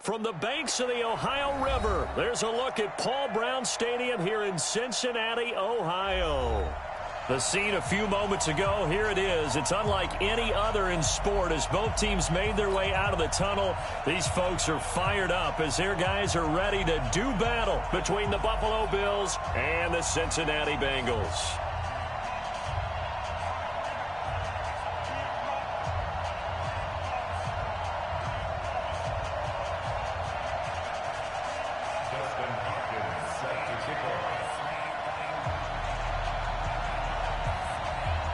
From the banks of the Ohio River, there's a look at Paul Brown Stadium here in Cincinnati, Ohio. The scene a few moments ago, here it is. It's unlike any other in sport as both teams made their way out of the tunnel. These folks are fired up as their guys are ready to do battle between the Buffalo Bills and the Cincinnati Bengals.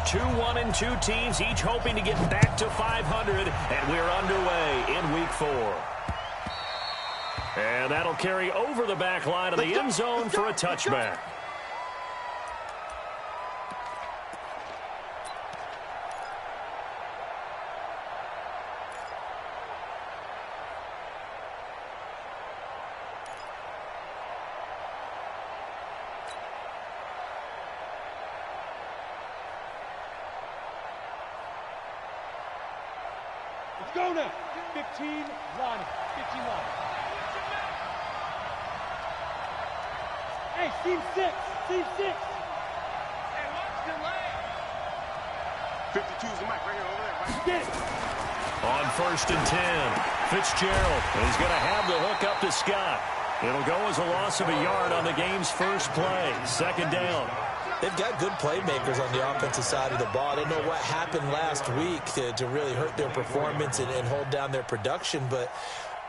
Two 1-2 teams, each hoping to get back to 500, and we're underway in Week 4. And that'll carry over the back line of the end zone for a touchback. Go now. 15 line. 15 line. Hey, team 6. Team 6. Hey, watch the lane. 52 is the mic right here over there. Right? Get it. On 1st and 10, Fitzgerald is going to have the hook up to Scott. It'll go as a loss of a yard on the game's first play. 2nd down. They've got good playmakers on the offensive side of the ball. I don't know what happened last week to really hurt their performance and hold down their production, but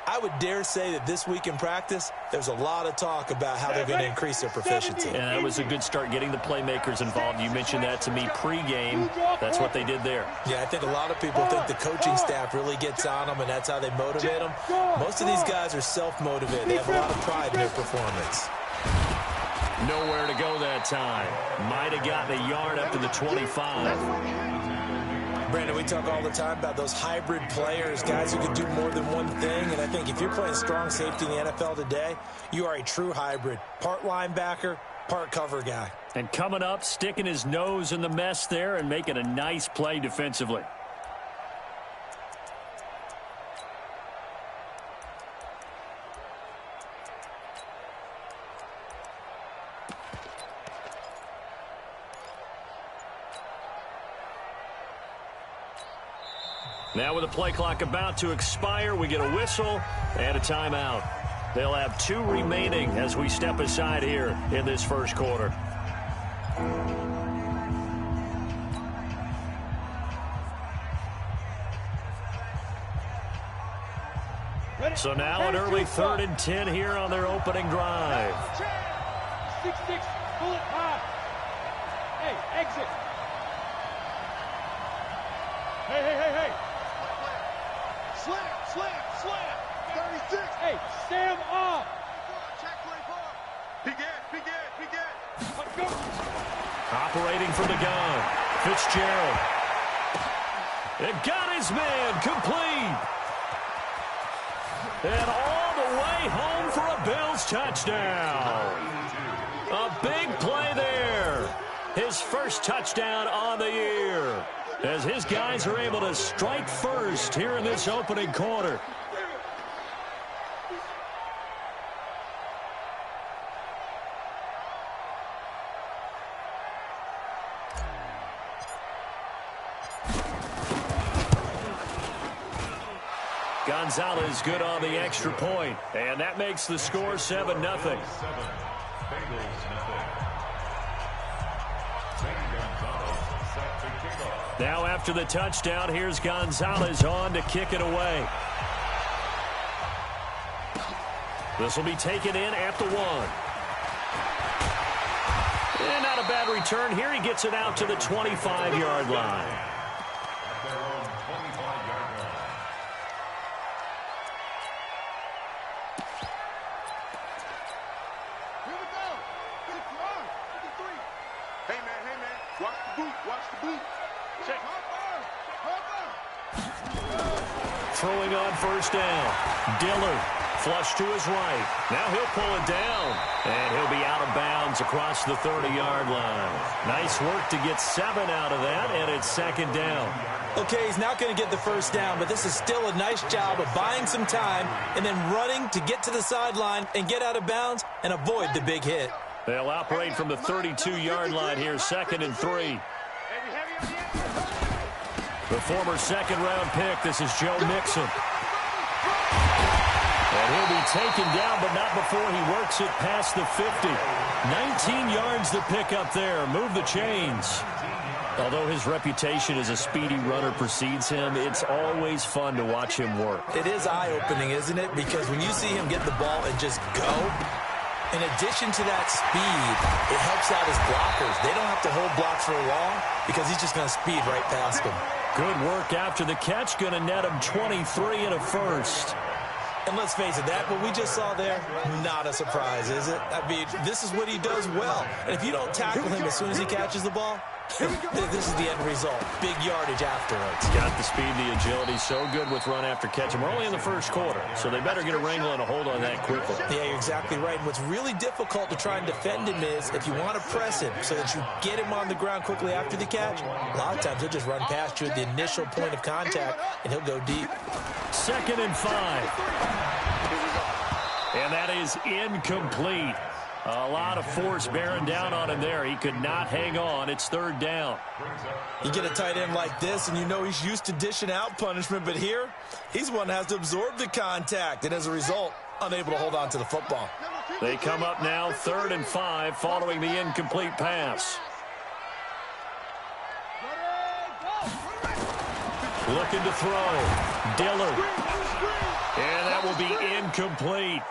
I would dare say that this week in practice, there's a lot of talk about how they're going to increase their proficiency. And that was a good start getting the playmakers involved. You mentioned that to me pregame. That's what they did there. Yeah, I think a lot of people think the coaching staff really gets on them, and that's how they motivate them. Most of these guys are self-motivated. They have a lot of pride in their performance. Nowhere to go that time. Might have gotten a yard up to the 25. Brandon, we talk all the time about those hybrid players, guys who can do more than one thing. And I think if you're playing strong safety in the NFL today, you are a true hybrid. Part linebacker, part cover guy. And coming up, sticking his nose in the mess there and making a nice play defensively. Now with the play clock about to expire, we get a whistle and a timeout. They'll have 2 remaining as we step aside here in this first quarter. So now an early 3rd and 10 here on their opening drive. 6-6, pull it high. Hey, exit. Hey. Slam. 36. Hey, Sam off. Check 24. Begin. Let's go. Operating from the gun. Fitzgerald. It got his man complete. And all the way home for a Bills touchdown. A big play there. His first touchdown on the year, as his guys are able to strike first here in this opening quarter. Gonzalez good on the extra point, and that makes the score 7-0. Now after the touchdown, here's Gonzalez on to kick it away. This will be taken in at the 1. And not a bad return here. He gets it out to the 25-yard line. Throwing on 1st down. Dillard Flush to his right. Now he'll pull it down. And he'll be out of bounds across the 30-yard line. Nice work to get 7 out of that, and it's second down. Okay, he's not going to get the first down, but this is still a nice job of buying some time and then running to get to the sideline and get out of bounds and avoid the big hit. They'll operate from the 32-yard line here, 2nd and 3. The former second-round pick, this is Joe Mixon. And he'll be taken down, but not before he works it past the 50. 19 yards to pick up there. Move the chains. Although his reputation as a speedy runner precedes him, it's always fun to watch him work. It is eye-opening, isn't it? Because when you see him get the ball and just go, in addition to that speed, it helps out his blockers. They don't have to hold blocks for long because he's just going to speed right past them. Good work after the catch. Going to net him 23 and a first. And let's face it, that what we just saw there, not a surprise, is it? I mean, this is what he does well. And if you don't tackle him as soon as he catches the ball, this is the end result. Big yardage afterwards. Got the speed, the agility, so good with run after catch. And we're only in the first quarter, so they better get a wrangle and a hold on that quickly. Yeah, you're exactly right. And what's really difficult to try and defend him is if you want to press him so that you get him on the ground quickly after the catch, a lot of times he'll just run past you at the initial point of contact, and he'll go deep. 2nd and 5. And that is incomplete. A lot of force bearing down on him there. He could not hang on. It's 3rd down. You get a tight end like this, and you know he's used to dishing out punishment, but here, he's one that has to absorb the contact, and as a result, unable to hold on to the football. They come up now 3rd and 5 following the incomplete pass. Looking to throw. Dillard. And that will be incomplete.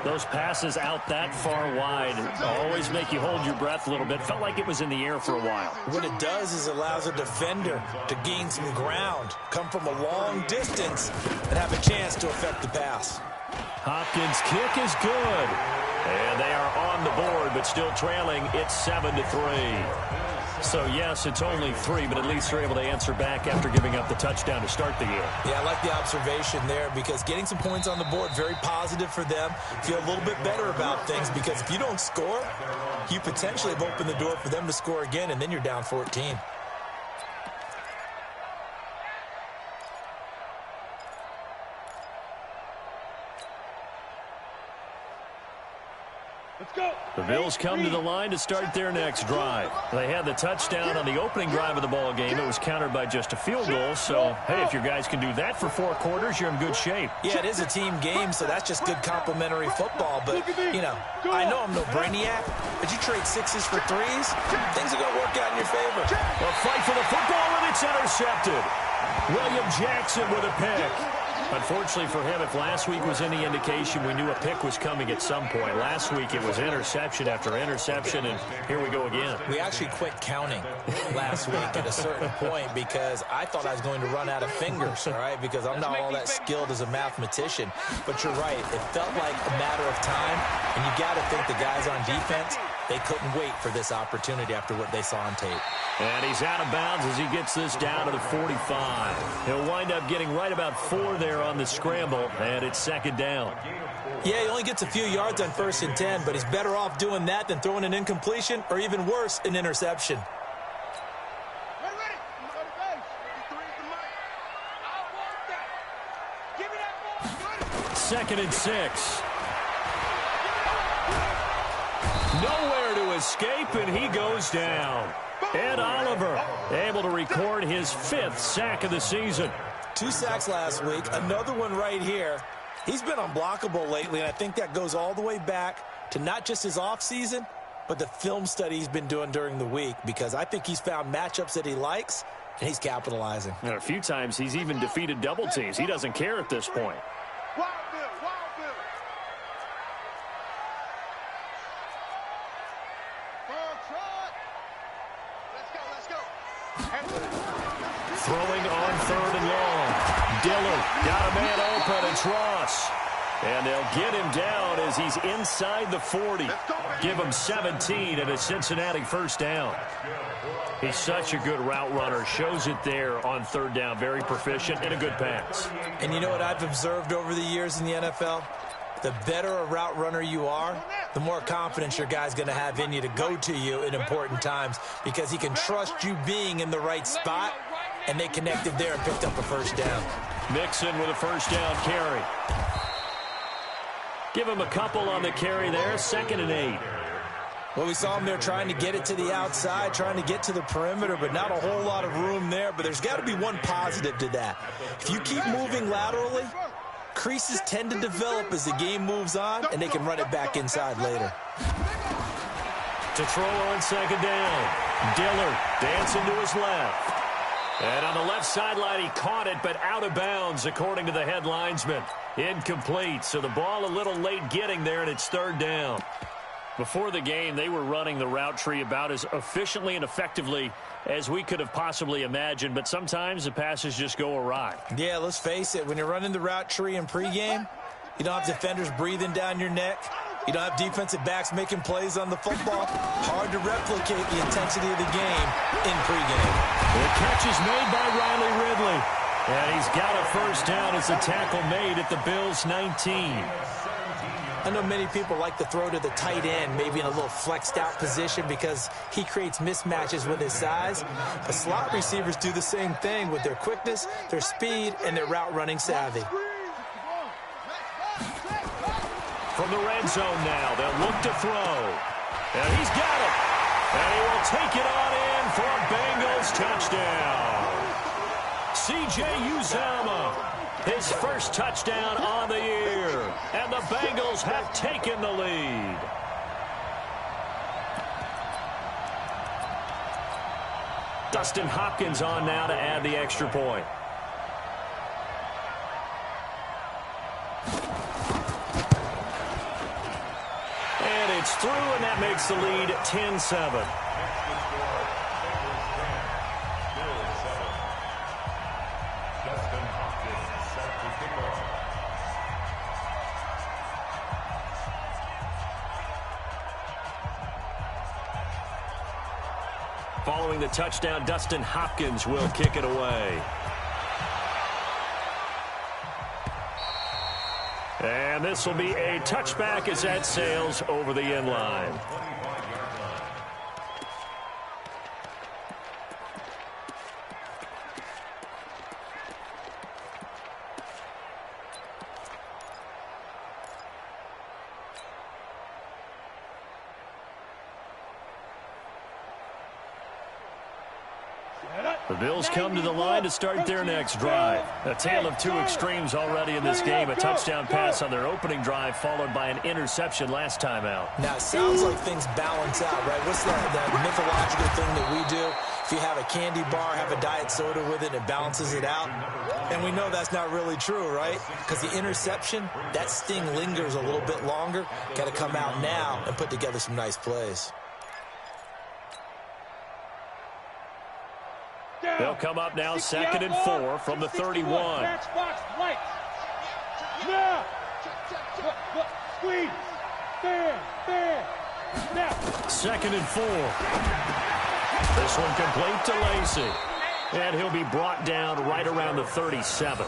Those passes out that far wide always make you hold your breath a little bit. Felt like it was in the air for a while. What it does is allows a defender to gain some ground, come from a long distance, and have a chance to affect the pass. Hopkins' kick is good. And they are on the board, but still trailing. It's 7-3. So, yes, it's only 3, but at least they're able to answer back after giving up the touchdown to start the year. Yeah, I like the observation there because getting some points on the board, very positive for them. Feel a little bit better about things because if you don't score, you potentially have opened the door for them to score again, and then you're down 14. The Bills come to the line to start their next drive. They had the touchdown on the opening drive of the ball game. It was countered by just a field goal. So, hey, if your guys can do that for 4 quarters, you're in good shape. Yeah, it is a team game, so that's just good complimentary football. But, you know, I know I'm no brainiac, but you trade 6s for 3s, things are going to work out in your favor. A fight for the football, and it's intercepted. William Jackson with a pick. Unfortunately for him, if last week was any indication, we knew a pick was coming at some point. Last week it was interception after interception, and here we go again. We actually quit counting last week at a certain point because I thought I was going to run out of fingers, all right, because I'm not all that skilled as a mathematician. But you're right. It felt like a matter of time, and you got to think the guys on defense, they couldn't wait for this opportunity after what they saw on tape. And he's out of bounds as he gets this down to the 45. He'll wind up getting right about 4 there on the scramble, and it's 2nd down. Yeah, he only gets a few yards on 1st and 10, but he's better off doing that than throwing an incompletion or even worse, an interception. Second and 6. Nowhere to escape, and he goes down. Ed Oliver able to record his 5th sack of the season. 2 sacks last week, another one right here. He's been unblockable lately, and I think that goes all the way back to not just his offseason, but the film study he's been doing during the week, because I think he's found matchups that he likes, and he's capitalizing. And a few times he's even defeated double teams. He doesn't care at this point. Throwing on 3rd and long. Dillard got a man open. It's Ross. And they'll get him down as he's inside the 40. Give him 17 and a Cincinnati 1st down. He's such a good route runner. Shows it there on 3rd down. Very proficient and a good pass. And you know what I've observed over the years in the NFL? the better a route runner you are, the more confidence your guy's going to have in you to go to you in important times because he can trust you being in the right spot, and they connected there and picked up a first down. Mixon with a first down carry. Give him a couple on the carry there, 2nd and 8. Well, we saw him there trying to get it to the outside, trying to get to the perimeter, but not a whole lot of room there. But there's got to be one positive to that. If you keep moving laterally, creases tend to develop as the game moves on, and they can run it back inside later. To throw on 2nd down. Dillard dancing to his left. And on the left sideline, he caught it, but out of bounds, according to the head linesman. Incomplete, so the ball a little late getting there, and it's 3rd down. Before the game, they were running the route tree about as efficiently and effectively as we could have possibly imagined, but sometimes the passes just go awry. Yeah, let's face it. When you're running the route tree in pregame, you don't have defenders breathing down your neck. You don't have defensive backs making plays on the football. Hard to replicate the intensity of the game in pregame. The catch is made by Riley Ridley, and he's got a first down as the tackle made at the Bills' 19. I know many people like to throw to the tight end, maybe in a little flexed out position because he creates mismatches with his size. But slot receivers do the same thing with their quickness, their speed, and their route running savvy. From the red zone now, they'll look to throw. And he's got it. And he will take it on in for a Bengals touchdown. C.J. Uzomah, his first touchdown on the year. And the Bengals have taken the lead. Dustin Hopkins on now to add the extra point. And it's through, and that makes the lead 10-7. Following the touchdown, Dustin Hopkins will kick it away. And this will be a touchback as that sails over the end line. The Bills come to the line to start their next drive. A tale of two extremes already in this game. A touchdown pass on their opening drive followed by an interception last time out. Now, it sounds like things balance out, right? What's that mythological thing that we do? If you have a candy bar, have a diet soda with it, it balances it out. And we know that's not really true, right? Because the interception, that sting lingers a little bit longer. Got to come out now and put together some nice plays. They'll come up now 2nd and 4 from the 31. Squeeze. There. Now. 2nd and 4. This one complete to Lacy. And he'll be brought down right around the 37.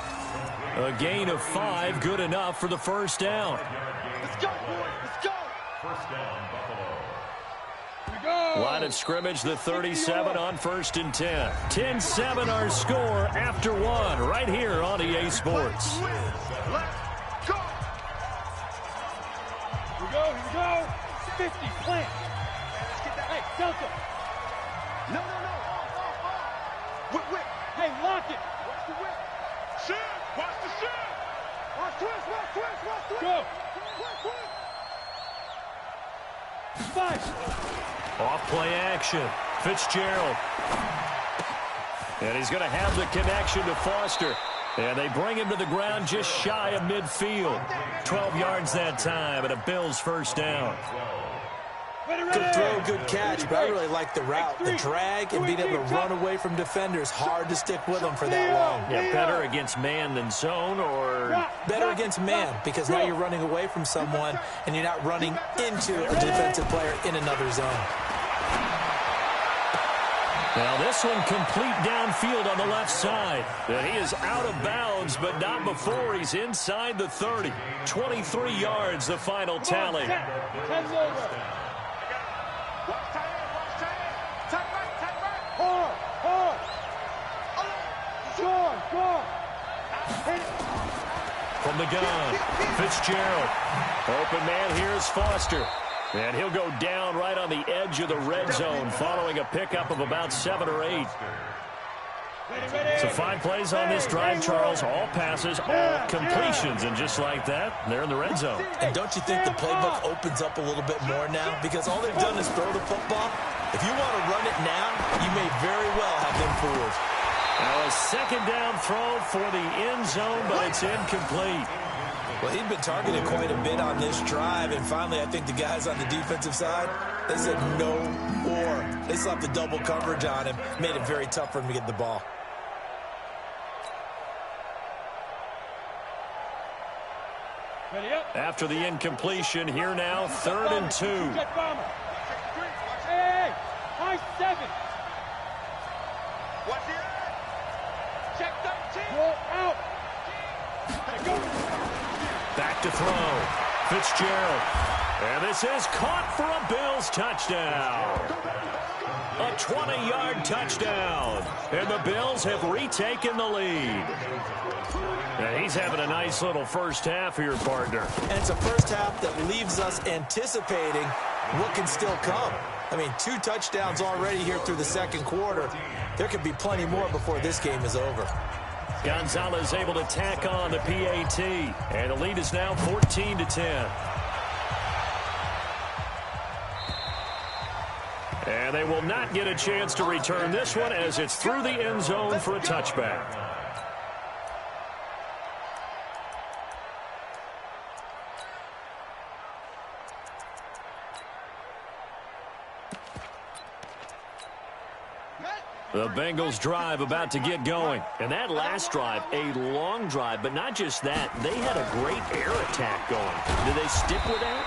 A gain of 5, good enough for the first down. Let's go, boy. Let's go. First down, Buffalo. Line of scrimmage, the 37 on 1st and 10. 10-7 our score after 1 right here on EA Sports. Let's go. Here we go. 50, plant. Let's get that. Hey, Delta. No. Whip. Hey, lock it. Watch the whip. Shit. Watch the shit. Watch twist. Go. 5. Off play action. Fitzgerald. And he's going to have the connection to Foster. And they bring him to the ground just shy of midfield. 12 yards that time and a Bills first down. Good throw, good catch, but I really like the route. The drag and being able to run away from defenders. Hard to stick with them for that long. Yeah, better against man than zone, or better against man, because now you're running away from someone and you're not running into a defensive player in another zone. Now this one complete downfield on the left side. And he is out of bounds, but not before he's inside the 30. 23 yards, the final tally. From the gun, Fitzgerald. Open man, here's Foster. And he'll go down right on the edge of the red zone following a pickup of about 7 or 8. So 5 plays on this drive, Charles. All passes, all completions. And just like that, they're in the red zone. And don't you think the playbook opens up a little bit more now? Because all they've done is throw the football. If you want to run it now, you may very well have them fooled. Now a second down throw for the end zone, but it's incomplete. Well, he'd been targeted quite a bit on this drive, and finally I think the guys on the defensive side, they said no more. They slapped the double coverage on him, made it very tough for him to get the ball. After the incompletion, here now, 3rd and 2. Hey, high 7. What's it? Check 13. Roll out. Back to throw. Fitzgerald. And this is caught for a Bills touchdown. A 20-yard touchdown. And the Bills have retaken the lead. And he's having a nice little first half here, partner. And it's a first half that leaves us anticipating what can still come. I mean, 2 touchdowns already here through the second quarter. There could be plenty more before this game is over. Gonzalez able to tack on the PAT. And the lead is now 14-10. And they will not get a chance to return this one as it's through the end zone for a touchback. The Bengals drive about to get going. And that last drive, a long drive, but not just that. They had a great air attack going. Do they stick with that?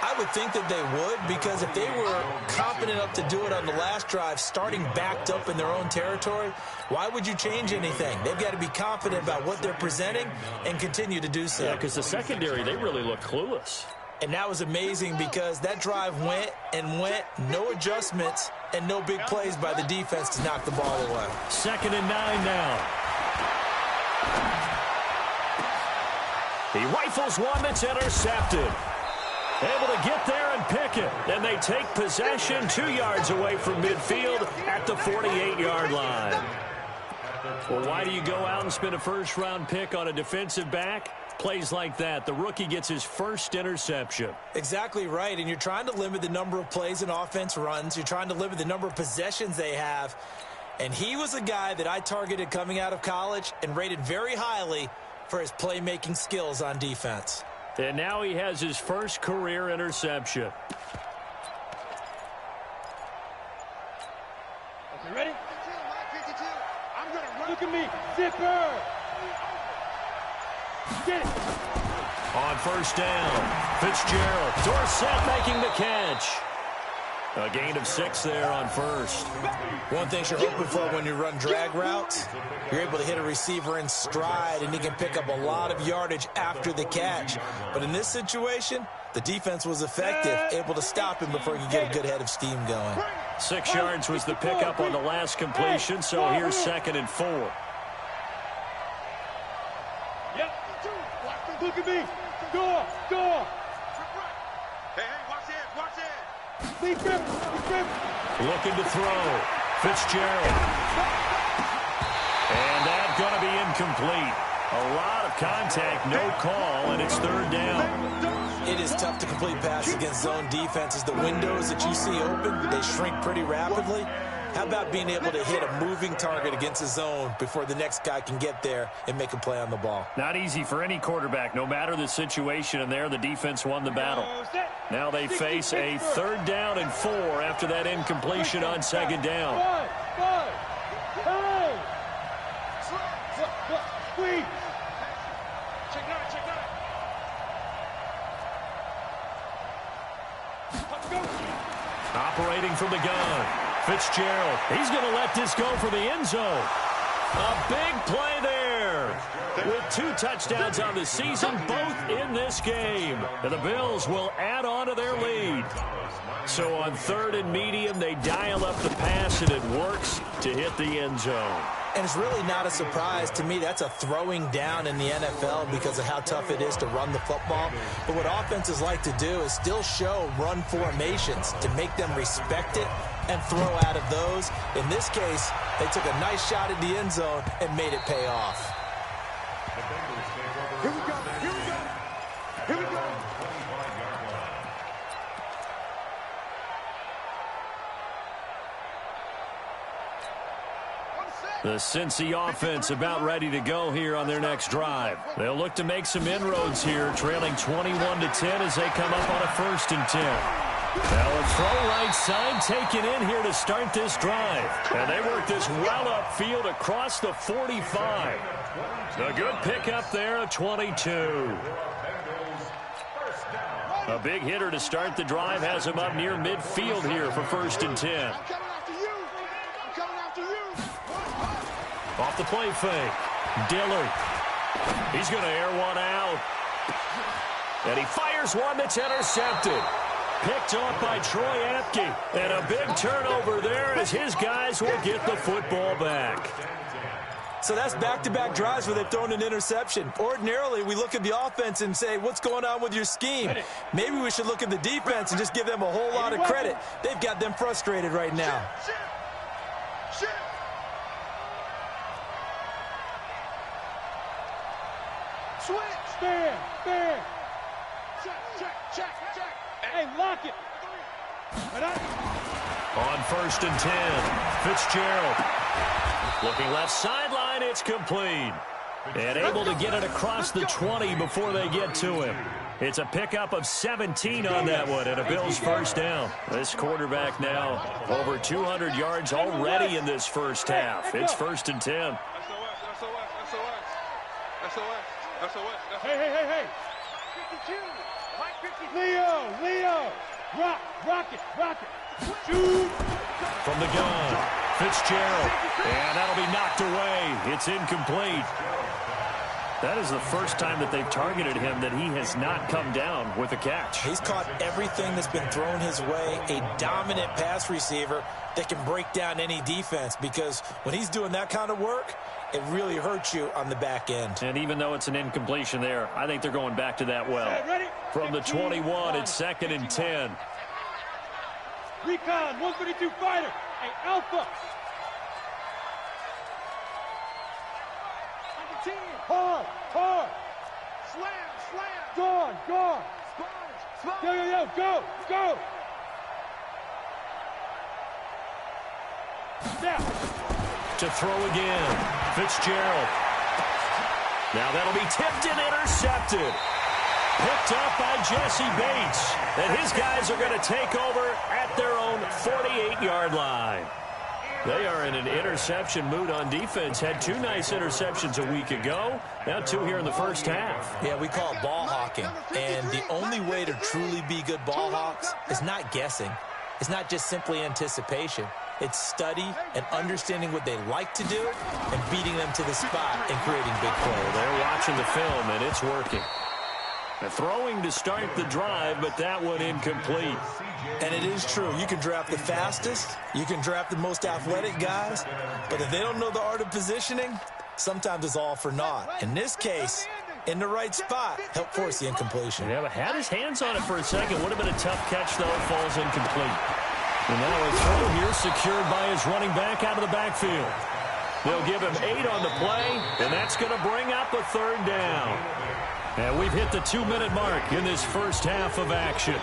I would think that they would, because if they were confident enough to do it on the last drive, starting backed up in their own territory, why would you change anything? They've got to be confident about what they're presenting and continue to do so. Yeah, because the secondary, they really look clueless. And that was amazing because that drive went and went, no adjustments, and no big plays by the defense to knock the ball away. 2nd and 9 now. He rifles one that's intercepted. Able to get there and pick it. Then they take possession 2 yards away from midfield at the 48-yard line. Well, why do you go out and spend a first-round pick on a defensive back? Plays like that, the rookie gets his first interception. Exactly right, and you're trying to limit the number of plays an offense runs. You're trying to limit the number of possessions they have. And he was a guy that I targeted coming out of college and rated very highly for his playmaking skills on defense. And now he has his first career interception. Okay, ready? I'm going to run. Look at me. Zipper. Get it. On first down, Fitzgerald. Dorsett making the catch. A gain of 6 there on first. One thing you're hoping for when you run drag routes, you're able to hit a receiver in stride, and he can pick up a lot of yardage after the catch. But in this situation, the defense was effective, able to stop him before he could get a good head of steam going. 6 yards was the pickup on the last completion, so here's 2nd and 4. Yep. Look at me. Go. Hey, watch it. Looking to throw. Fitzgerald. And that's going to be incomplete. A lot of contact, no call, and it's 3rd down. It is tough to complete passes against zone defenses. The windows that you see open, they shrink pretty rapidly. How about being able to hit a moving target against a zone before the next guy can get there and make a play on the ball? Not easy for any quarterback, no matter the situation, and there the defense won the battle. Now they face a 3rd down and 4 after that incompletion on 2nd down. Operating from the gun, Fitzgerald, he's going to let this go for the end zone. A big play there. With 2 touchdowns on the season, both in this game. And the Bills will add on to their lead. So on 3rd and medium, they dial up the pass, and it works to hit the end zone. And it's really not a surprise to me. That's a throwing down in the NFL because of how tough it is to run the football. But what offenses like to do is still show run formations to make them respect it and throw out of those. In this case, they took a nice shot at the end zone and made it pay off. Here we go. Here we go. Here we go. The Cincy offense about ready to go here on their next drive. They'll look to make some inroads here, trailing 21-10 as they come up on a 1st and 10. Now a throw right side taken in here to start this drive. And they work this well upfield across the 45. A good pickup there at 22. A big hitter to start the drive has him up near midfield here for 1st and 10. Off the play fake. Dillard. He's going to air one out. And he fires one that's intercepted. Picked off by Troy Apke. And a big turnover there as his guys will get the football back. So that's back-to-back drives where they've thrown an interception. Ordinarily, we look at the offense and say, what's going on with your scheme? Maybe we should look at the defense and just give them a whole lot of credit. They've got them frustrated right now. Switch. Stand. Check. Hey, lock it. On 1st and 10, Fitzgerald. Looking left sideline, it's complete. And able to get it across the 20 before they get to him. It's a pickup of 17 on that one and a Bills 1st down. This quarterback now over 200 yards already in this first half. It's 1st and 10. Hey. 52. Leo. Rock it. Shoot. From the gun, Fitzgerald. And that'll be knocked away. It's incomplete. That is the first time that they've targeted him that he has not come down with a catch. He's caught everything that's been thrown his way. A dominant pass receiver that can break down any defense, because when he's doing that kind of work, it really hurts you on the back end. And even though it's an incompletion there, I think they're going back to that well. From the 21, it's 2nd and 10. Recon, 132 fighter. Hey, Alpha. Hard. Slam. Guard. Yo, go. Now. To throw again, Fitzgerald. Now that'll be tipped and intercepted. Picked up by Jesse Bates. And his guys are going to take over at their own 48-yard line. They are in an interception mood on defense. Had 2 nice interceptions a week ago. Now 2 here in the first half. Yeah, we call it ball hawking. And the only way to truly be good ball hawks is not guessing. It's not just simply anticipation. It's study and understanding what they like to do and beating them to the spot and creating big plays. They're watching the film, and it's working. A throwing to start the drive, but that one incomplete. And it is true. You can draft the fastest. You can draft the most athletic guys. But if they don't know the art of positioning, sometimes it's all for naught. In this case, in the right spot, help force the incompletion. Yeah, but had his hands on it for a second. Would have been a tough catch, though. Falls incomplete. And now a throw here secured by his running back out of the backfield. They'll give him 8 on the play, and that's going to bring up a 3rd down. And we've hit the 2-minute mark in this first half of action.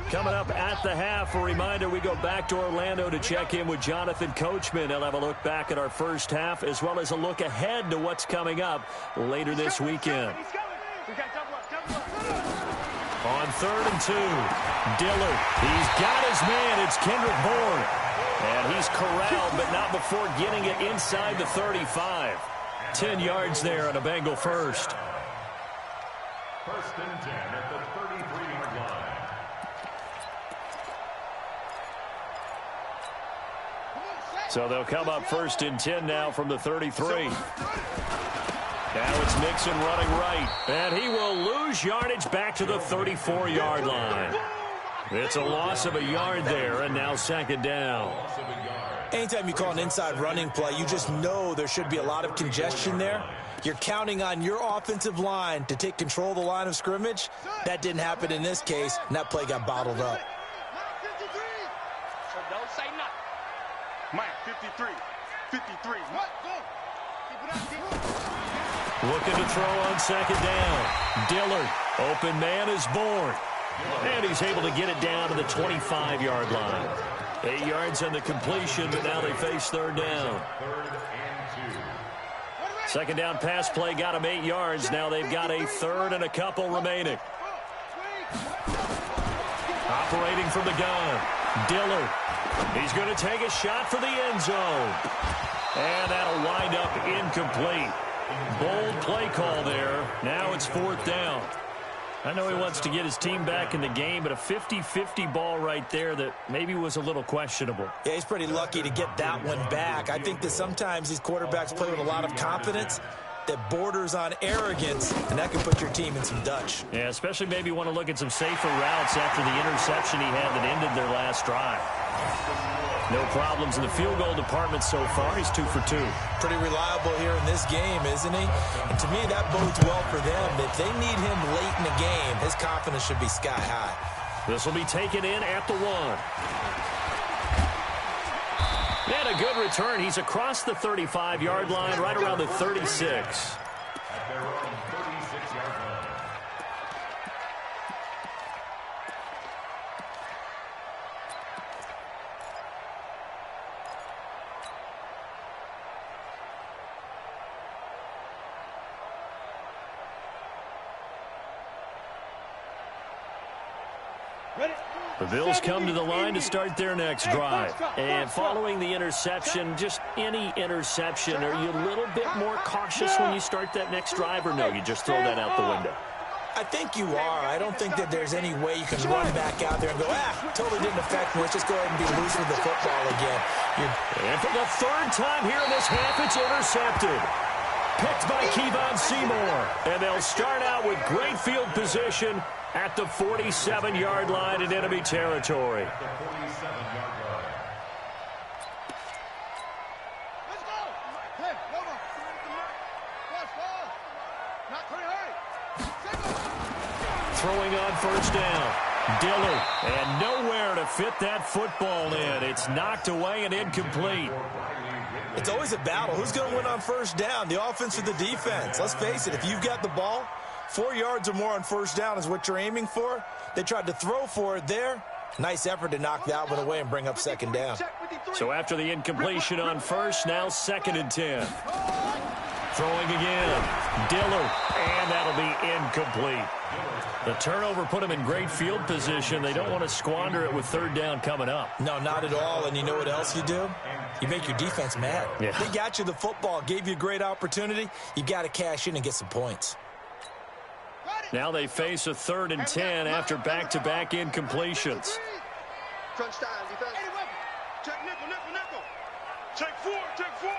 Coming up at the half, a reminder, we go back to Orlando to check in with Jonathan Coachman. He'll have a look back at our first half as well as a look ahead to what's coming up later this weekend. We got double up. On 3rd and 2, Dillard. He's got his man. It's Kendrick Bourne. And he's corralled, but not before getting it inside the 35. 10 yards there on a Bengal first. 1st and 10 at the 33-yard line. So they'll come up 1st and 10 now from the 33. Now it's Mixon running right. And he will lose yardage back to the 34-yard line. It's a loss of a yard there, and now 2nd down. Anytime you call an inside running play, you just know there should be a lot of congestion there. You're counting on your offensive line to take control of the line of scrimmage. That didn't happen in this case, and that play got bottled up. So don't say nothing. Mike, 53. 53. What? Go. Looking to throw on 2nd down. Dillard. Open man is Bourne. And he's able to get it down to the 25-yard line. 8 yards on the completion, but now they face 3rd down. 2nd down pass play got him 8 yards. Now they've got a 3rd and a couple remaining. Operating from the gun. Dillard. He's going to take a shot for the end zone. And that'll wind up incomplete. Bold play call there. Now it's 4th down. I know he wants to get his team back in the game, but a 50-50 ball right there that maybe was a little questionable. Yeah, he's pretty lucky to get that one back. I think that sometimes these quarterbacks play with a lot of confidence that borders on arrogance, and that can put your team in some Dutch. Yeah, especially maybe want to look at some safer routes after the interception he had that ended their last drive. No problems in the field goal department so far. He's 2 for 2. Pretty reliable here in this game, isn't he? And to me, that bodes well for them. If they need him late in the game, his confidence should be sky high. This will be taken in at the 1. And a good return. He's across the 35-yard line, right around the 36. At their own 36-yard line. The Bills come to the line to start their next drive. And following the interception, just any interception, are you a little bit more cautious when you start that next drive, or no, you just throw that out the window? I think you are. I don't think that there's any way you can run back out there and go, totally didn't affect me. Let's just go ahead and be loose with the football again. And for the 3rd time here in this half, it's intercepted. Picked by Kevon Seymour. And they'll start out with great field position at the 47-yard line in enemy territory. The 47-yard line. Let's go. Hey, over. Not hurry. Throwing on 1st down. Dillard. And nowhere to fit that football in. It's knocked away and incomplete. It's always a battle. Who's going to win on 1st down, the offense or the defense? Let's face it, if you've got the ball, 4 yards or more on 1st down is what you're aiming for. They tried to throw for it there. Nice effort to knock that one away and bring up 2nd down. So after the incompletion on 1st, now 2nd and 10. Throwing again. Dillard. And that'll be incomplete. The turnover put them in great field position. They don't want to squander it with 3rd down coming up. No, not at all. And you know what else you do? You make your defense mad. Yeah. They got you the football, gave you a great opportunity. You got to cash in and get some points. Now they face a 3rd and 10 after back-to-back incompletions. Crunch time, defense. Check nickel, nickel, nickel. Check 4, check 4.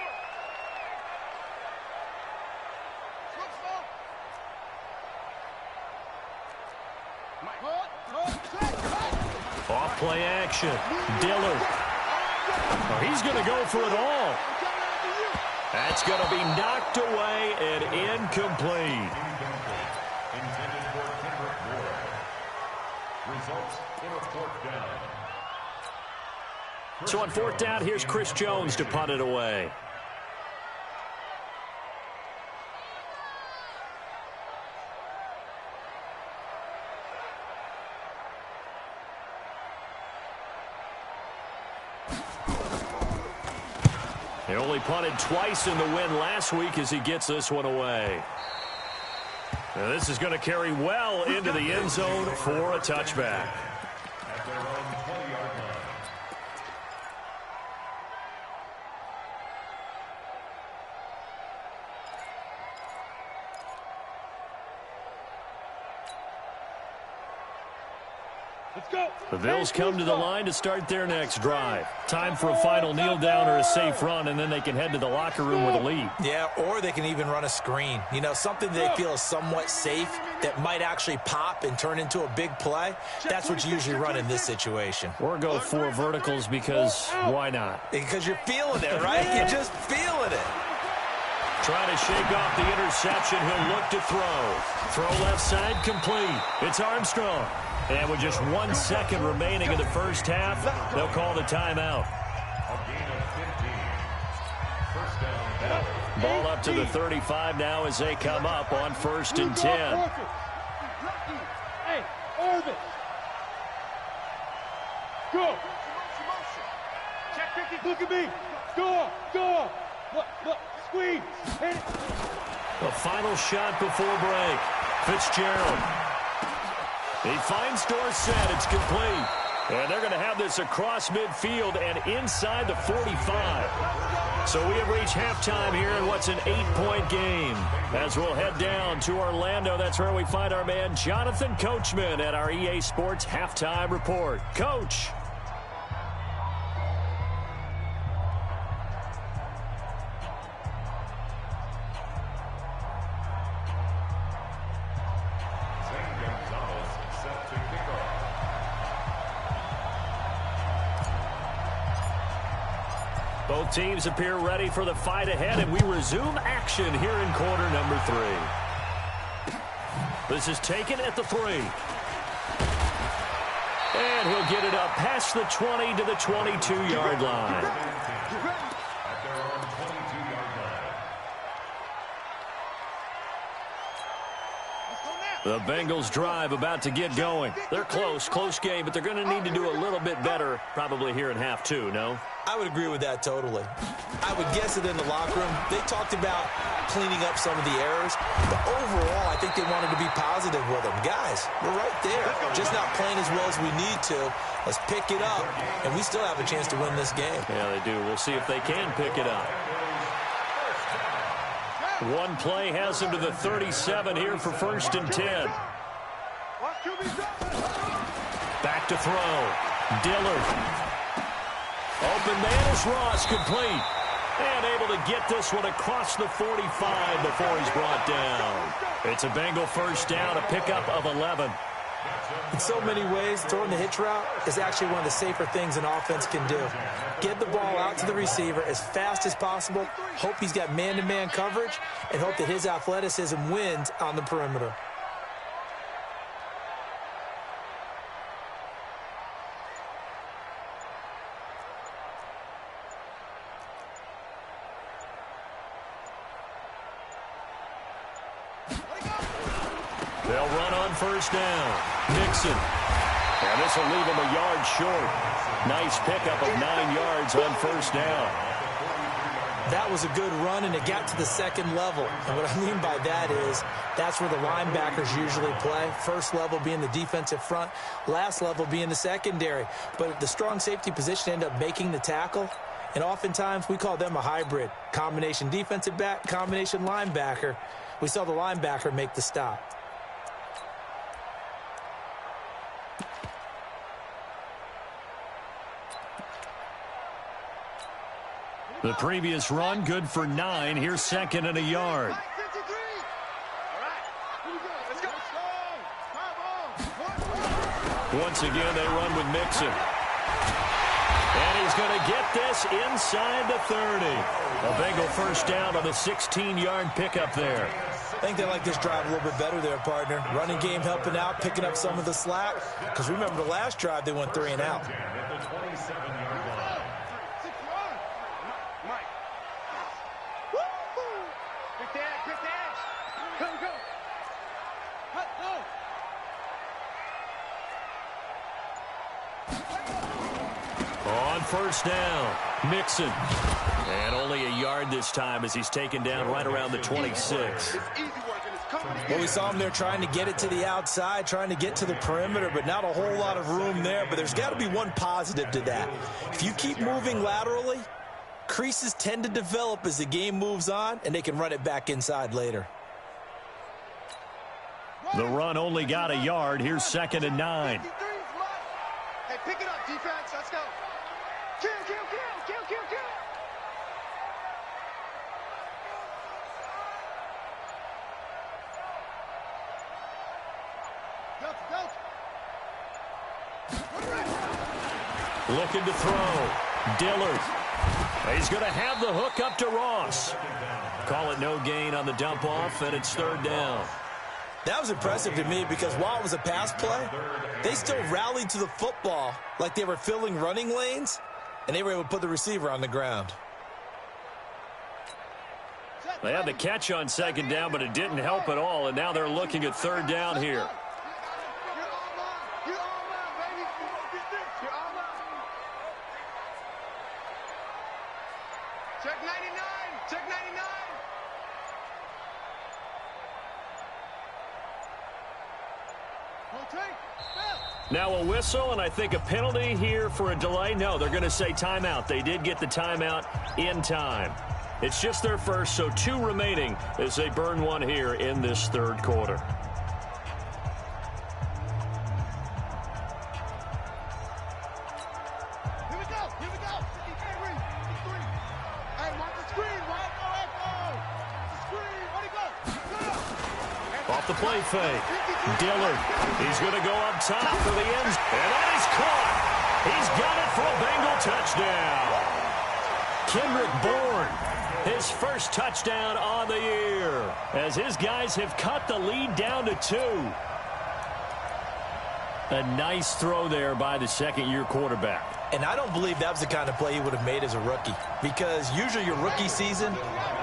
Off play action. Dillard. Oh, he's going to go for it all. That's going to be knocked away and incomplete. Intended for Kendrick Bourne. Results in a 4th down. So on 4th down, here's Chris Jones to punt it away. He only punted twice in the win last week as he gets this one away. Now this is going to carry well into the end zone for a touchback. At their own 20-yard line. Let's go. The Bills come to the line to start their next drive. Time for a final kneel down or a safe run, and then they can head to the locker room with a lead. Yeah, or they can even run a screen. You know, something they feel is somewhat safe that might actually pop and turn into a big play. That's what you usually run in this situation. Or go 4 verticals because why not? Because you're feeling it, right? You're just feeling it. Trying to shake off the interception. He'll look to throw. Throw left side complete. It's Armstrong. And with just 1 second remaining in the first half, they'll call the timeout. A gain of 15. First down. Ball up to the 35 now as they come up on 1st and 10. Hey, Orvis. Go. Look at me. Go. Look. Squeeze. Hit it. The final shot before break. Fitzgerald. He finds Dorsett. It's complete. And they're going to have this across midfield and inside the 45. So we have reached halftime here in what's an 8-point game. As we'll head down to Orlando, that's where we find our man Jonathan Coachman at our EA Sports Halftime Report. Coach. Both teams appear ready for the fight ahead, and we resume action here in quarter number 3. This is taken at the 3. And he'll get it up past the 20 to the 22-yard line. At their own 22-yard line. The Bengals drive about to get going. They're close game, but they're going to need to do a little bit better probably here in half 2, no? I would agree with that totally. I would guess that in the locker room, they talked about cleaning up some of the errors, but overall, I think they wanted to be positive with them. Guys, we're right there. Just not playing as well as we need to. Let's pick it up, and we still have a chance to win this game. Yeah, they do. We'll see if they can pick it up. One play has him to the 37 here for 1st and 10. Back to throw. Dillard. Open man is Ross, complete. And able to get this one across the 45 before he's brought down. It's a Bengal first down, a pickup of 11. In so many ways, throwing the hitch route is actually one of the safer things an offense can do. Get the ball out to the receiver as fast as possible, hope he's got man-to-man coverage, and hope that his athleticism wins on the perimeter. They'll run on first down. Nixon. And this will leave him a yard short. Nice pickup of 9 yards on first down. That was a good run, and it got to the second level. And what I mean by that is that's where the linebackers usually play. First level being the defensive front, last level being the secondary. But the strong safety position ended up making the tackle. And oftentimes we call them a hybrid. Combination defensive back, combination linebacker. We saw the linebacker make the stop. The previous run, good for 9. Here's 2nd and a yard. Once again, they run with Mixon. And he's going to get this inside the 30. A Bengal first down on the 16-yard pickup there. I think they like this drive a little bit better there, partner. Running game helping out, picking up some of the slack. Because remember, the last drive, they went 3 and out. On first down, Mixon. And only a yard this time as he's taken down right around the 26. Well, we saw him there trying to get it to the outside, trying to get to the perimeter, but not a whole lot of room there. But there's got to be one positive to that. If you keep moving laterally, creases tend to develop as the game moves on, and they can run it back inside later. The run only got a yard. Here's 2nd and 9. Hey, pick it up, defense. Let's go. Kill, kill, kill, kill, kill, kill. Looking to throw. Dillard. He's going to have the hook up to Ross. Call it no gain on the dump off, and it's 3rd down. That was impressive to me because while it was a pass play, they still rallied to the football like they were filling running lanes, and they were able to put the receiver on the ground. They had the catch on 2nd down, but it didn't help at all, and now they're looking at 3rd down here. Check 99. Check 99. Now a whistle, and I think a penalty here for a delay. No, they're going to say timeout. They did get the timeout in time. It's just their first, so 2 remaining as they burn one here in this 3rd quarter. Here we go. Here we go. Hey, watch the screen. Watch the screen. Where'd he go? Off the play fake. Dillard. He's going to go up top for the ends. And that is caught. He's got it for a Bengal touchdown. Kendrick Bourne, his first touchdown on the year, as his guys have cut the lead down to 2. A nice throw there by the second-year quarterback. And I don't believe that was the kind of play he would have made as a rookie, because usually your rookie season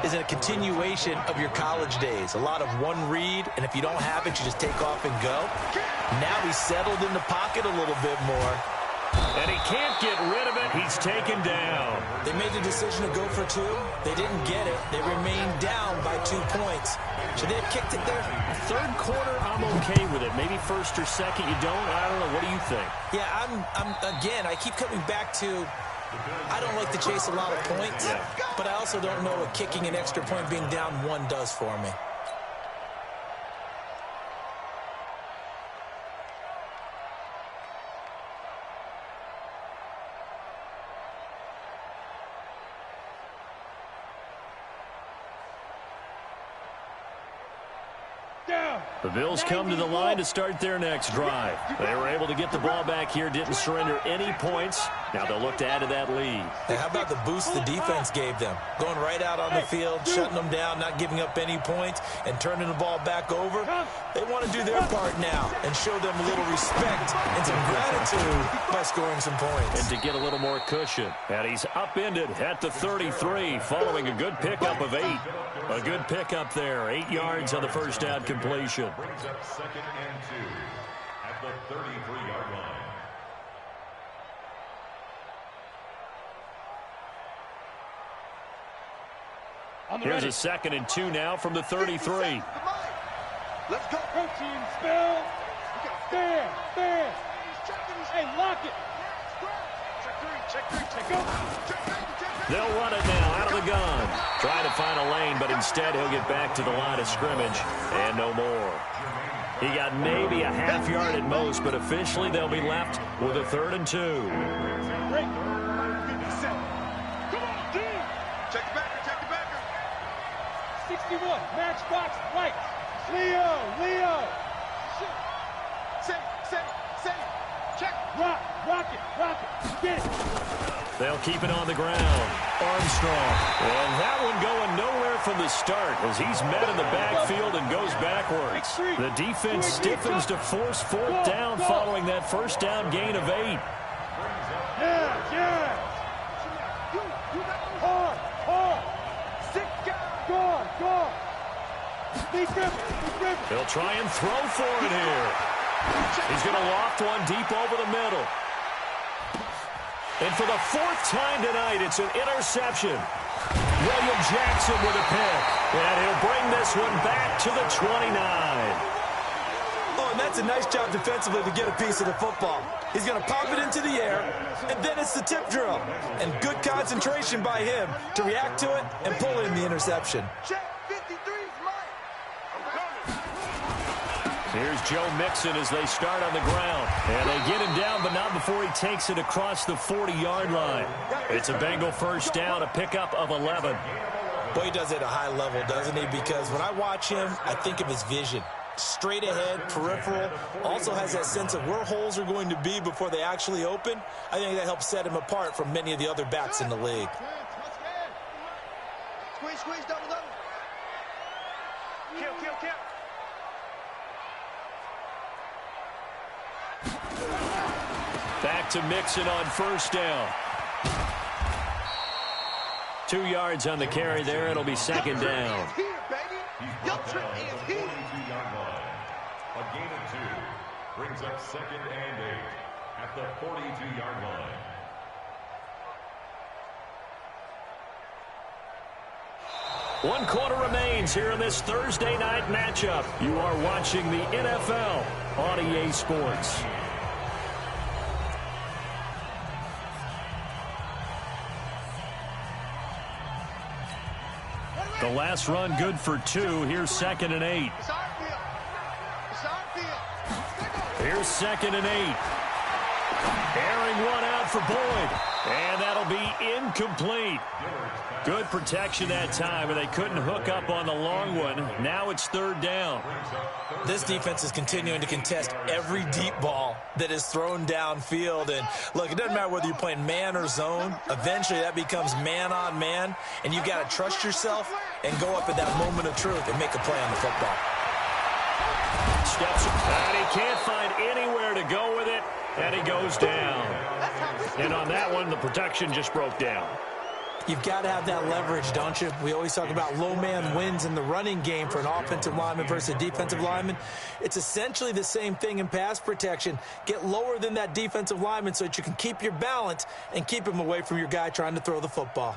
is a continuation of your college days. A lot of one read, and if you don't have it, you just take off and go. Now he's settled in the pocket a little bit more. And he can't get rid of it. He's taken down. They made the decision to go for 2. They didn't get it. They remained down by 2 points. Should they have kicked it there? 3rd quarter, I'm okay with it. Maybe 1st or 2nd, you don't. I don't know. What do you think? Yeah, again, I keep coming back to, I don't like to chase a lot of points, but I also don't know what kicking an extra point being down 1 does for me. The Bills come to the line to start their next drive. They were able to get the ball back here, didn't surrender any points. Now they'll look to add to that lead. And how about the boost the defense gave them? Going right out on the field, shutting them down, not giving up any points, and turning the ball back over. They want to do their part now and show them a little respect and some gratitude by scoring some points. And to get a little more cushion. And he's upended at the 33 following a good pickup of 8. A good pickup there. 8 yards on the first down completion. Brings up 2nd and 2 at the 33-yard line. Here's a 2nd and 2 now from the 33. Let's go. Go team, spell. Stand. Hey, lock it. Check 3. Check go. They'll run it now out of the gun. Trying to find a lane, but instead he'll get back to the line of scrimmage and no more. He got maybe a half yard at most, but officially they'll be left with a 3rd and 2. Come on, team. Check the backer. 61, matchbox, right. Leo. Say. Check. Rock it. Get it. They'll keep it on the ground. Armstrong. And that one going nowhere from the start as he's met in the backfield and goes backwards. The defense stiffens to force 4th down following that first down gain of 8. Yeah. Hard. Guard. Deep river. They'll try and throw for it here. He's going to loft one deep over the middle. And for the fourth time tonight, it's an interception. William Jackson with a pick. And he'll bring this one back to the 29. Oh, and that's a nice job defensively to get a piece of the football. He's going to pop it into the air, and then it's the tip drill. And good concentration by him to react to it and pull in the interception. Here's Joe Mixon as they start on the ground. And they get him down, but not before he takes it across the 40-yard line. It's a Bengal first down, a pickup of 11. Boy, he does it at a high level, doesn't he? Because when I watch him, I think of his vision. Straight ahead, peripheral, also has that sense of where holes are going to be before they actually open. I think that helps set him apart from many of the other backs in the league. Squeeze, squeeze, double, double. Kill, kill, kill. Back to Mixon on first down. 2 yards on the carry there. It'll be second down. Here, baby. Your trip is here. A gain of 2 brings up 2nd and 8 at the 42-yard line. One quarter remains here in this Thursday night matchup. You are watching the NFL on EA Sports. The last run good for 2. Here's 2nd and 8. Here's 2nd and 8. Airing one out for Boyd. And that'll be incomplete. Good protection that time, and they couldn't hook up on the long one. Now it's 3rd down. This defense is continuing to contest every deep ball that is thrown downfield. And, look, it doesn't matter whether you're playing man or zone. Eventually that becomes man on man, and you've got to trust yourself and go up at that moment of truth and make a play on the football. Steps, and he can't find anywhere to go with it, and he goes down. And on that one, the protection just broke down. You've got to have that leverage, don't you? We always talk about low man wins in the running game for an offensive lineman versus a defensive lineman. It's essentially the same thing in pass protection. Get lower than that defensive lineman so that you can keep your balance and keep him away from your guy trying to throw the football.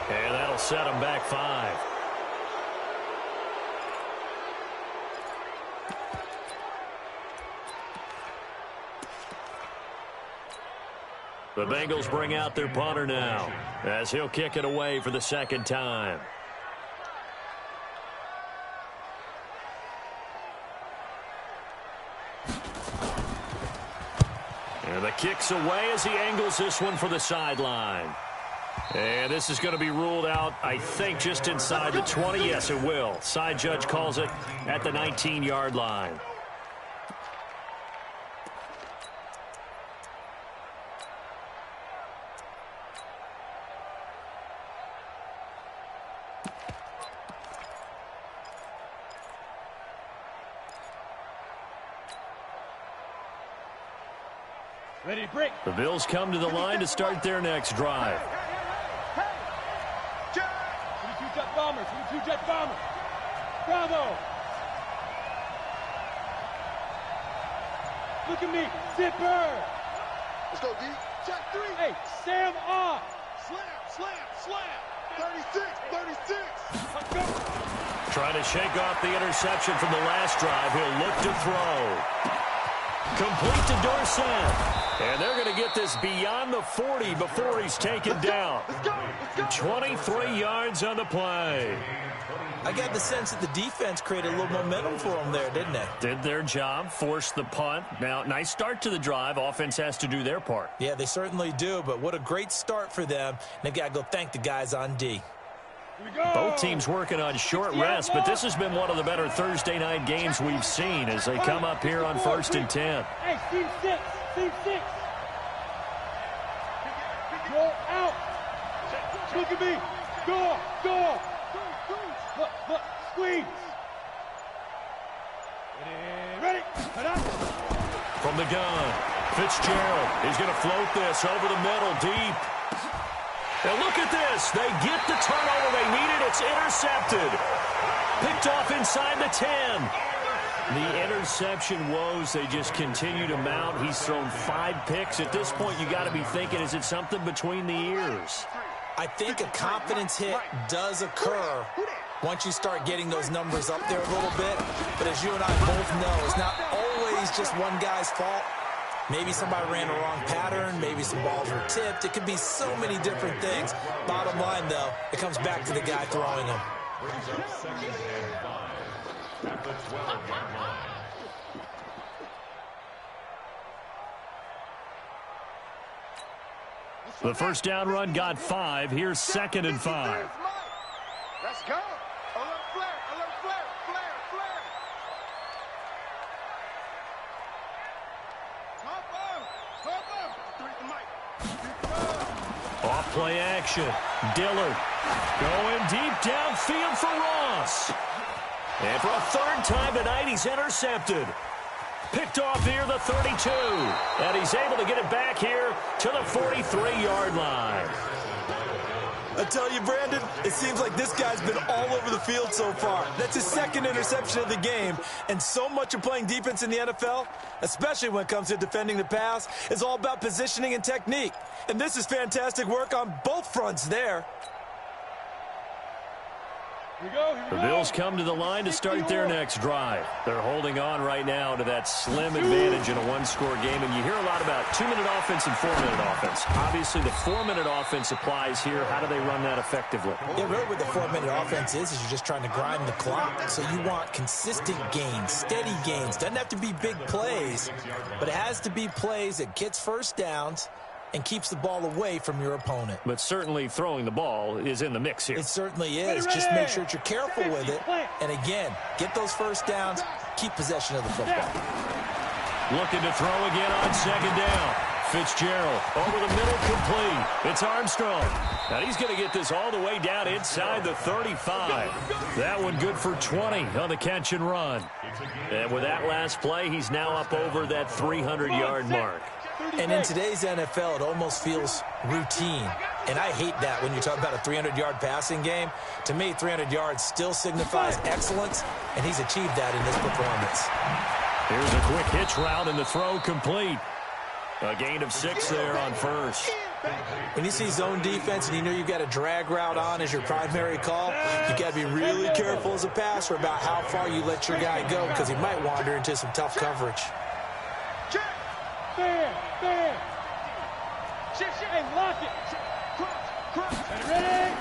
And that'll set him back 5. The Bengals bring out their punter now as he'll kick it away for the 2nd time. And the kick's away as he angles this one for the sideline. And this is going to be ruled out, I think, just inside the 20. Yes, it will. Side judge calls it at the 19-yard line. Ready to break. The Bills come to the line to start their next drive. 22 jet bombers, 22 jet bombers. Bravo. Look at me, zipper. Let's go, D. Check 3. Hey, Sam off. Slam, slam, slam. 36, 36. Let's go. Trying to shake off the interception from the last drive. He'll look to throw. Complete to Dorsett. And they're going to get this beyond the 40 before he's taken down. Let's go, let's go. 23 yards on the play. I got the sense that the defense created a little momentum for them there, didn't they? Did their job, forced the punt. Now, nice start to the drive. Offense has to do their part. Yeah, they certainly do, but what a great start for them. They've got to go thank the guys on D. Here we go. Both teams working on short rest, but this has been one of the better Thursday night games we've seen as they come up here on 1st and 10. Hey, team 6, team 6. Go out. Look at me. Go, go. Look, squeeze. Ready. Cut up. From the gun, Fitzgerald is going to float this over the middle deep. And look at this. They get the turnover they needed. It's intercepted. Picked off inside the 10. The interception woes, they just continue to mount. He's thrown 5 picks. At this point, you got to be thinking, is it something between the ears? I think a confidence hit does occur once you start getting those numbers up there a little bit. But as you and I both know, it's not always just one guy's fault. Maybe somebody ran a wrong pattern. Maybe some balls were tipped. It could be so many different things. Bottom line, though, it comes back to the guy throwing them. Brings up 2nd and 5 at the 12-yard line. The first down run got 5. Here's 2nd and 5. Let's go. Alert flare, flare, flare. Off play action. Dillard going deep downfield for Ross. And for a 3rd time tonight, he's intercepted. Picked off near the 32. And he's able to get it back here to the 43-yard line. I tell you, Brandon, it seems like this guy's been all over the field so far. That's his 2nd interception of the game. And so much of playing defense in the NFL, especially when it comes to defending the pass, is all about positioning and technique. And this is fantastic work on both fronts there. The Bills come to the line to start their next drive. They're holding on right now to that slim advantage in a 1-score game. And you hear a lot about 2-minute offense and 4-minute offense. Obviously, the 4-minute offense applies here. How do they run that effectively? Yeah, really what the 4-minute offense is you're just trying to grind the clock. So you want consistent gains, steady gains. Doesn't have to be big plays, but it has to be plays that gets first downs and keeps the ball away from your opponent. But certainly throwing the ball is in the mix here. It certainly is. Just make sure that you're careful with it. And again, get those first downs, keep possession of the football. Looking to throw again on 2nd down. Fitzgerald over the middle, complete. It's Armstrong. And he's going to get this all the way down inside the 35. That one good for 20 on the catch and run. And with that last play, he's now up over that 300-yard mark. And in today's NFL, it almost feels routine. And I hate that when you talk about a 300-yard passing game. To me, 300 yards still signifies excellence, and he's achieved that in this performance. Here's a quick hitch route, and the throw complete. A gain of 6 there on 1st. When you see zone defense and you know you've got a drag route on as your primary call, you've got to be really careful as a passer about how far you let your guy go because he might wander into some tough coverage. Fair. Hey, lock it. Ready?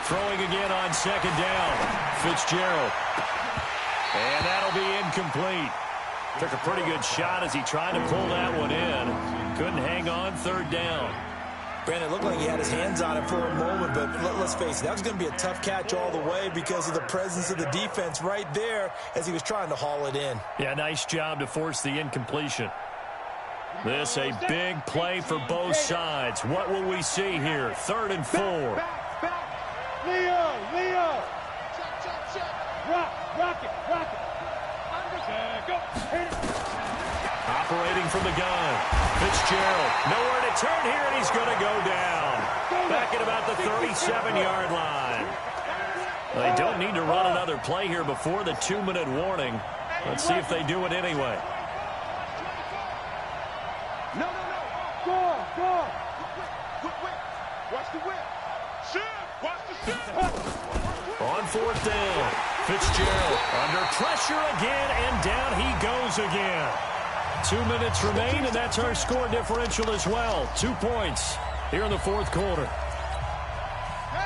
Throwing again on 2nd down. Fitzgerald. And that'll be incomplete. Took a pretty good shot as he tried to pull that one in. Couldn't hang on 3rd down. Brandon, it looked like he had his hands on it for a moment, but let's face it, that was going to be a tough catch all the way because of the presence of the defense right there as he was trying to haul it in. Yeah, nice job to force the incompletion. This a big play for both sides. What will we see here? 3rd and 4. Leo. Rock it. Go. Operating from the gun. Fitzgerald. Nowhere to turn here, and he's going to go down. Back at about the 37-yard line. They don't need to run another play here before the 2-minute warning. Let's see if they do it anyway. No. Go. Whip. Watch the whip. Shoot. Watch the shoot. On 4th down. Fitzgerald under pressure again, and down he goes again. 2 minutes remain, and that's our score differential as well. 2 points here in the 4th quarter.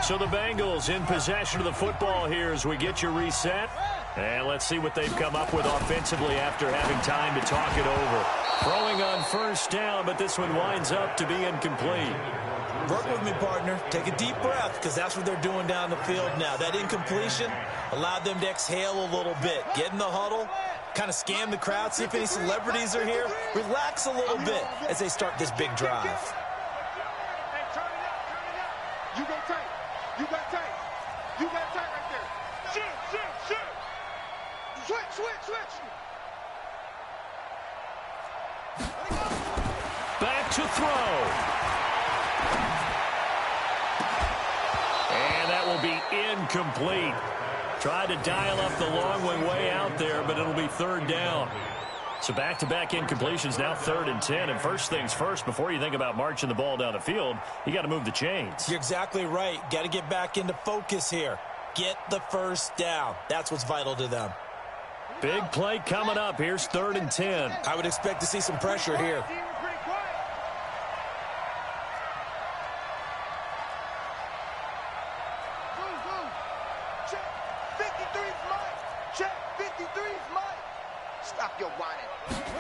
So the Bengals in possession of the football here as we get you reset. And let's see what they've come up with offensively after having time to talk it over. Throwing on 1st down, but this one winds up to be incomplete. Work with me, partner. Take a deep breath because that's what they're doing down the field now. That incompletion allowed them to exhale a little bit. Get in the huddle, kind of scan the crowd, see if any celebrities are here. Relax a little bit as they start this big drive. Hey, turn it up. You got tight right there. Shoot. Switch. Back to throw. incomplete. Tried to dial up the long way out there, but it'll be third down. So back-to-back incompletions, now 3rd and 10. And first things first, before you think about marching the ball down the field, you got to move the chains. You're exactly right. Got to get back into focus here. Get the first down. That's what's vital to them. Big play coming up. Here's 3rd and 10. I would expect to see some pressure here.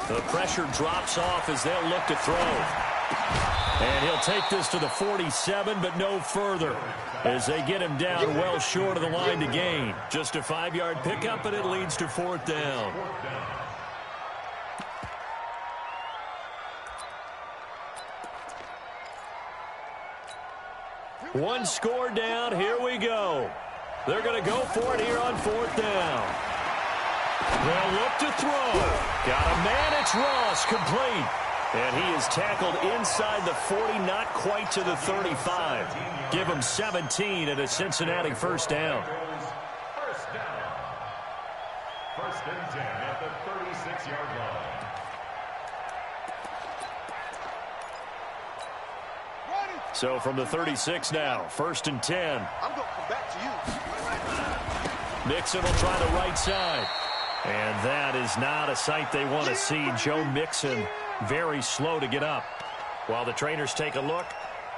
The pressure drops off as they'll look to throw. And he'll take this to the 47, but no further, as they get him down well short of the line to gain. Just a 5-yard pickup, and it leads to 4th down. One score down. Here we go. They're going to go for it here on 4th down. They'll look to throw. Got a man. It's Ross, complete. And he is tackled inside the 40, not quite to the 35. Give him 17 and a Cincinnati first down. First down. 1st and 10 at the 36-yard line. So from the 36 now, 1st and 10. I'm going to come back to you. Mixon will try the right side. And that is not a sight they want to see. Joe Mixon very slow to get up. While the trainers take a look,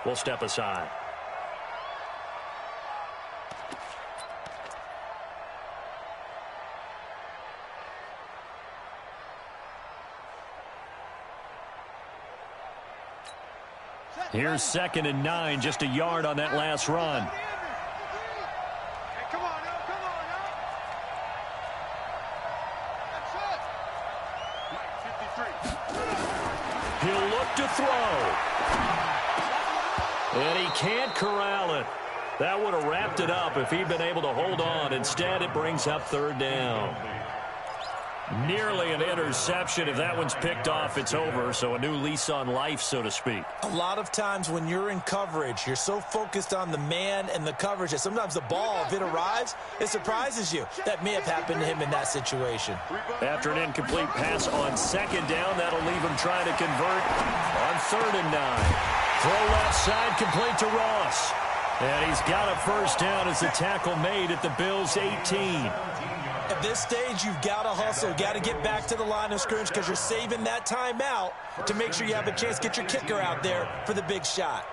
we'll step aside. Here's 2nd and 9, just a yard on that last run. He'll look to throw. And he can't corral it. That would have wrapped it up if he'd been able to hold on. Instead, it brings up 3rd down. Nearly an interception. If that one's picked off, it's over. So a new lease on life, so to speak. A lot of times when you're in coverage, you're so focused on the man and the coverage that sometimes the ball, if it arrives, it surprises you. That may have happened to him in that situation. After an incomplete pass on 2nd down, that'll leave him trying to convert on 3rd and 9. Throw left side, complete to Ross. And he's got a first down as the tackle made at the Bills' 18. At this stage, you've got to hustle. Got to get back to the line of scrimmage because you're saving that timeout to make sure you have a chance to get your kicker out there for the big shot.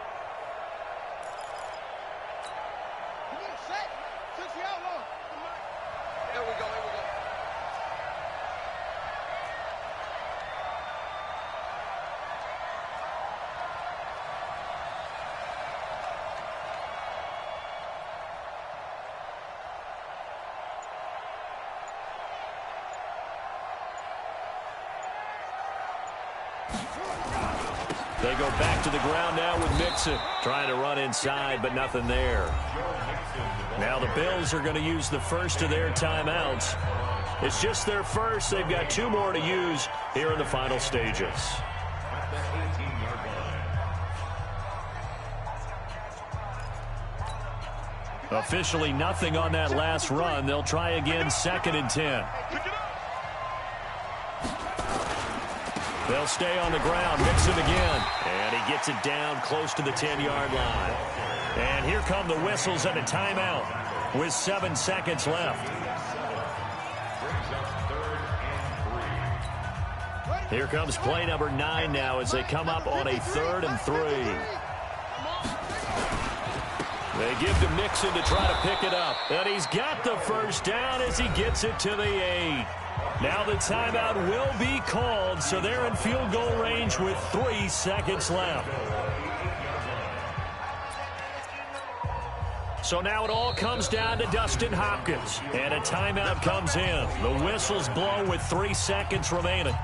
There we go. They go back to the ground now with Mixon. Trying to run inside, but nothing there. Now the Bills are going to use the first of their timeouts. It's just their first. They've got 2 more to use here in the final stages. Officially nothing on that last run. They'll try again, 2nd and 10. They'll stay on the ground. Mixon again. And he gets it down close to the 10-yard line. And here come the whistles and a timeout with 7 seconds left. Here comes play number 9 now as they come up on a 3rd and 3. They give to Mixon to try to pick it up. And he's got the first down as he gets it to the 8. Now the timeout will be called, so they're in field goal range with 3 seconds left. So now it all comes down to Dustin Hopkins, and a timeout comes in. The whistles blow with 3 seconds remaining.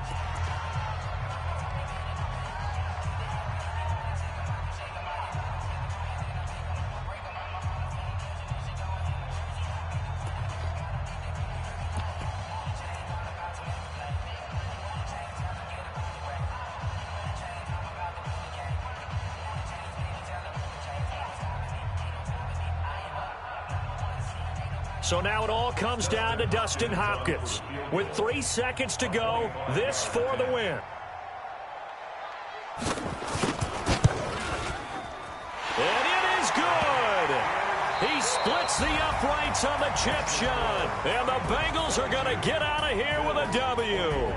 So now it all comes down to Dustin Hopkins. With 3 seconds to go, this for the win. And it is good. He splits the uprights on the chip shot. And the Bengals are going to get out of here with a W.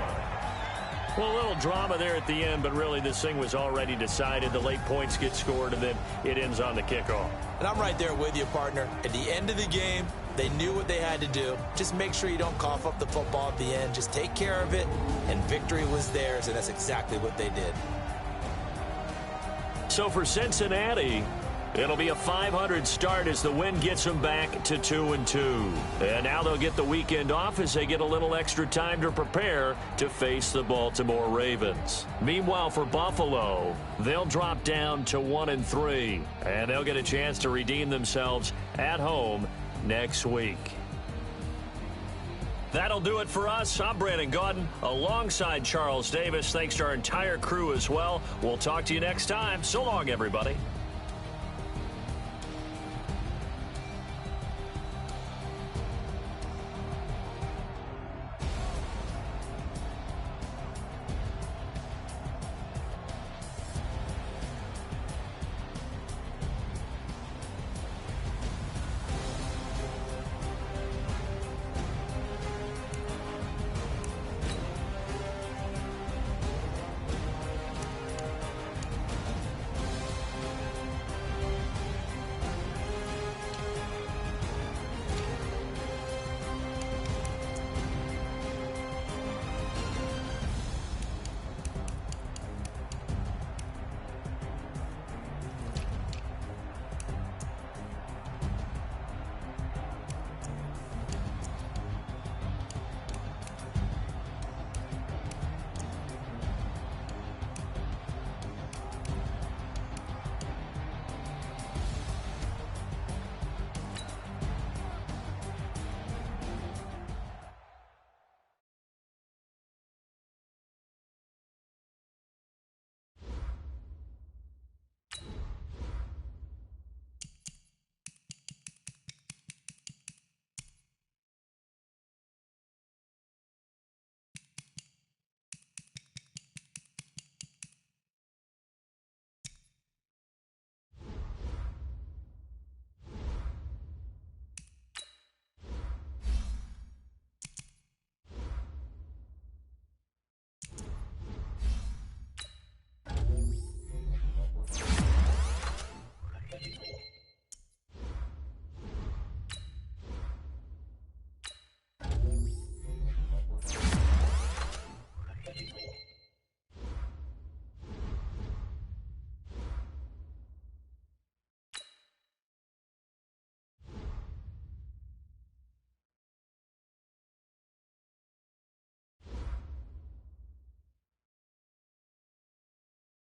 Well, a little drama there at the end, but really this thing was already decided. The late points get scored, and then it ends on the kickoff. And I'm right there with you, partner. At the end of the game, they knew what they had to do. Just make sure you don't cough up the football at the end. Just take care of it, and victory was theirs, and that's exactly what they did. So for Cincinnati, it'll be a 500 start as the win gets them back to 2-2. And now they'll get the weekend off as they get a little extra time to prepare to face the Baltimore Ravens. Meanwhile, for Buffalo, they'll drop down to 1-3, and they'll get a chance to redeem themselves at home next week. That'll do it for us. I'm Brandon Gaudin alongside Charles Davis. Thanks to our entire crew as well. We'll talk to you next time. So long, everybody.